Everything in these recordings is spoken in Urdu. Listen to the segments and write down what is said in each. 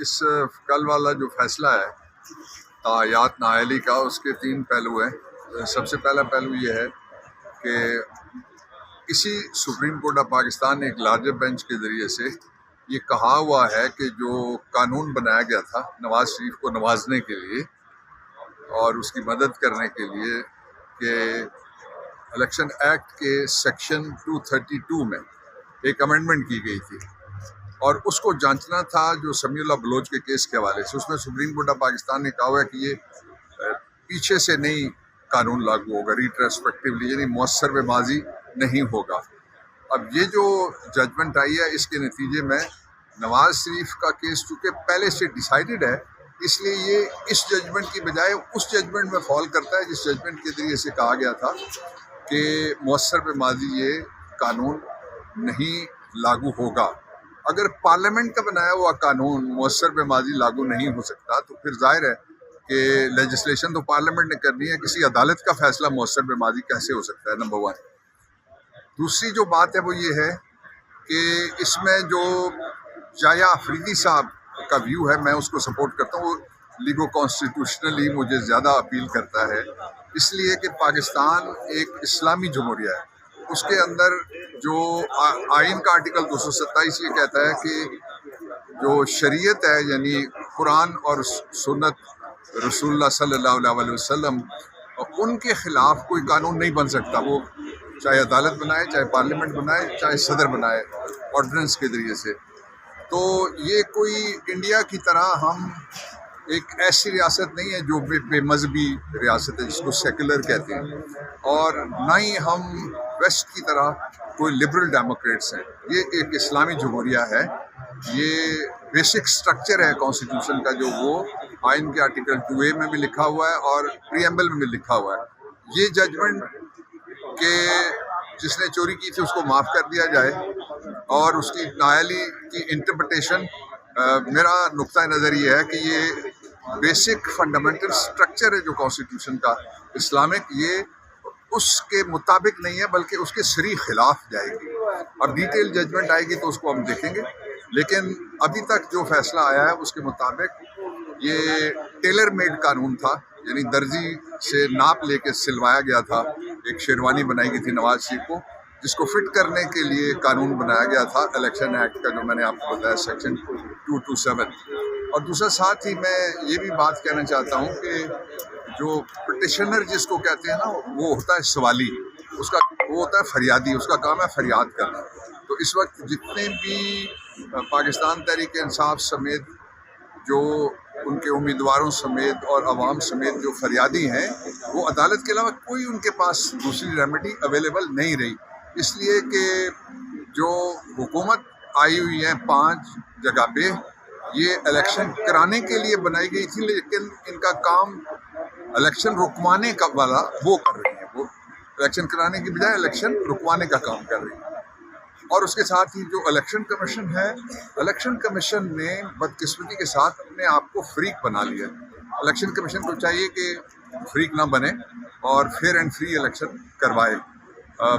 اس کل والا جو فیصلہ ہے تاحیات نااہلی کا، اس کے 3 پہلو ہیں۔ سب سے پہلا پہلو یہ ہے کہ اسی سپریم کورٹ آف پاکستان نے ایک لارجر بینچ کے ذریعے سے یہ کہا ہوا ہے کہ جو قانون بنایا گیا تھا نواز شریف کو نوازنے کے لیے اور اس کی مدد کرنے کے لیے، کہ الیکشن ایکٹ کے سیکشن 232 میں ایک امینڈمنٹ کی گئی تھی اور اس کو جانچنا تھا جو سمیع اللہ بلوچ کے کیس کے حوالے سے۔ اس میں سپریم کورٹ آف پاکستان نے کہا ہوا ہے کہ یہ پیچھے سے نہیں قانون لاگو ہوگا، ریٹرسپیکٹیولی، یعنی مؤثر به ماضی نہیں ہوگا۔ اب یہ جو ججمنٹ آئی ہے، اس کے نتیجے میں نواز شریف کا کیس چونکہ پہلے سے ڈیسائیڈڈ ہے، اس لیے یہ اس ججمنٹ کی بجائے اس ججمنٹ میں فال کرتا ہے جس ججمنٹ کے ذریعے سے کہا گیا تھا کہ مؤثر به ماضی یہ قانون نہیں لاگو ہوگا۔ اگر پارلیمنٹ کا بنایا ہوا قانون مؤثر به ماضی لاگو نہیں ہو سکتا تو پھر ظاہر ہے کہ لیجسلیشن تو پارلیمنٹ نے کرنی ہے، کسی عدالت کا فیصلہ مؤثر به ماضی کیسے ہو سکتا ہے، نمبر 1۔ دوسری جو بات ہے وہ یہ ہے کہ اس میں جو جایا افریدی صاحب کا ویو ہے، میں اس کو سپورٹ کرتا ہوں۔ وہ لیگو کانسٹیٹیوشنلی مجھے زیادہ اپیل کرتا ہے، اس لیے کہ پاکستان ایک اسلامی جمہوریہ ہے۔ اس کے اندر جو آئین کا آرٹیکل 227 یہ کہتا ہے کہ جو شریعت ہے، یعنی قرآن اور سنت رسول اللہ صلی اللہ علیہ وسلم، ان کے خلاف کوئی قانون نہیں بن سکتا، وہ چاہے عدالت بنائے، چاہے پارلیمنٹ بنائے، چاہے صدر بنائے آرڈیننس کے ذریعے سے۔ تو یہ کوئی انڈیا کی طرح ہم ایک ایسی ریاست نہیں ہے جو بے مذہبی ریاست ہے جس کو سیکولر کہتے ہیں، اور نہ ہی ہم ویسٹ کی طرح کوئی لبرل ڈیموکریٹس ہیں۔ یہ ایک اسلامی جمہوریہ ہے۔ یہ بیسک سٹرکچر ہے کانسٹیٹیوشن کا، جو وہ آئین کے آرٹیکل 2A میں بھی لکھا ہوا ہے اور پریمبل میں بھی لکھا ہوا ہے۔ یہ ججمنٹ کہ جس نے چوری کی تھی اس کو معاف کر دیا جائے اور اس کی نااہلی کی انٹرپریٹیشن، میرا نقطہ نظر یہ ہے کہ یہ بیسک فنڈامنٹل سٹرکچر ہے جو کانسٹیٹیوشن کا اسلامک، یہ اس کے مطابق نہیں ہے بلکہ اس کے صریح خلاف جائے گی۔ اب ڈیٹیل ججمنٹ آئے گی تو اس کو ہم دیکھیں گے، لیکن ابھی تک جو فیصلہ آیا ہے اس کے مطابق یہ ٹیلر میڈ قانون تھا، یعنی درزی سے ناپ لے کے سلوایا گیا تھا۔ ایک شیروانی بنائی گئی تھی نواز شریف کو، جس کو فٹ کرنے کے لیے قانون بنایا گیا تھا الیکشن ایکٹ کا، جو میں نے آپ کو بتایا سیکشن 227۔ اور دوسرا ساتھ ہی میں یہ بھی بات کہنا چاہتا ہوں کہ جو پٹیشنر جس کو کہتے ہیں نا، وہ ہوتا ہے سوالی، اس کا وہ ہوتا ہے فریادی، اس کا کام ہے فریاد کرنا۔ تو اس وقت جتنے بھی پاکستان تحریک انصاف سمیت جو ان کے امیدواروں سمیت اور عوام سمیت جو فریادی ہیں، وہ عدالت کے علاوہ کوئی ان کے پاس دوسری ریمیڈی اویلیبل نہیں رہی، اس لیے کہ جو حکومت آئی ہوئی ہے 5 جگہ پہ، یہ الیکشن کرانے کے لیے بنائی گئی تھی، لیکن ان کا کام الیکشن رکوانے کا والا وہ کر رہی ہیں۔ وہ الیکشن کرانے کی بجائے الیکشن رکوانے کا کام کر رہی ہیں۔ اور اس کے ساتھ ہی جو الیکشن کمیشن ہے، الیکشن کمیشن نے بدقسمتی کے ساتھ اپنے آپ کو فریق بنا لیا۔ الیکشن کمیشن کو چاہیے کہ فریق نہ بنے اور فیئر اینڈ فری الیکشن کروائے۔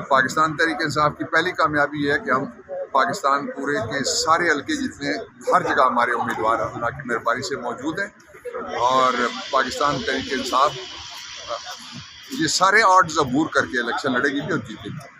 پاکستان تحریک انصاف کی پہلی کامیابی یہ ہے کہ ہم پاکستان پورے کے سارے حلقے جتنے ہر جگہ ہمارے امیدوار اللہ کی مہربانی سے موجود ہیں، اور پاکستان تحریک انصاف یہ سارے آڈز عبور کر کے الیکشن لڑے گی بھی اور جیتے گی۔